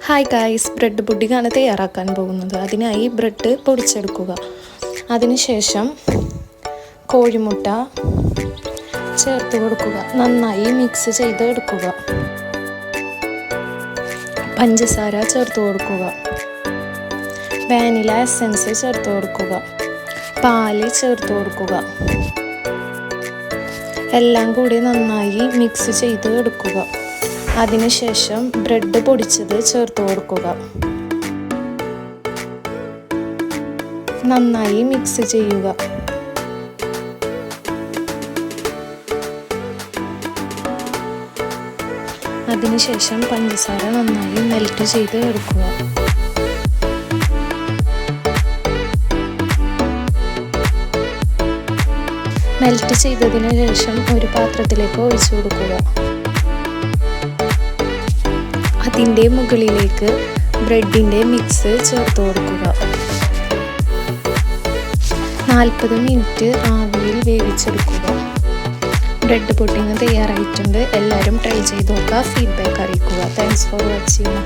Hi guys, bread പുഡിങ്ങാണ് തയ്യാറാക്കാൻ പോകുന്നത്. അതിനായി ബ്രെഡ് പൊടിച്ചെടുക്കുക. അതിനുശേഷം കോഴിമുട്ട ചേർത്ത് കൊടുക്കുക. നന്നായി മിക്സ് ചെയ്ത് എടുക്കുക. പഞ്ചസാര ചേർത്ത് കൊടുക്കുക. വാനില എസൻസ് ചേർത്ത് കൊടുക്കുക. പാല് ചേർത്ത് കൊടുക്കുക. എല്ലാം കൂടി നന്നായി മിക്സ് ചെയ്ത് എടുക്കുക. അതിനുശേഷം ബ്രെഡ് പൊടിച്ചത് ചേർത്ത് കൊടുക്കുക. നന്നായി മിക്സ് ചെയ്യുക. അതിനുശേഷം പഞ്ചസാര നന്നായി മെൽറ്റ് ചെയ്ത് എടുക്കുക. മെൽറ്റ് ചെയ്തതിനു ശേഷം ഒരു പാത്രത്തിലേക്ക് ഒഴിച്ചു കൊടുക്കുക. അതിൻ്റെ മുകളിലേക്ക് ബ്രെഡിൻ്റെ മിക്സ് ചേർത്ത് കൊടുക്കുക. 40 മിനിറ്റ് ആവിയിൽ വേവിച്ചെടുക്കുക. ബ്രെഡ് പുഡിംഗ് തയ്യാറായിട്ടുണ്ട്. എല്ലാവരും ട്രൈ ചെയ്ത് നോക്കുക. ഫീഡ്ബാക്ക് അറിയിക്കുക. Thanks for watching.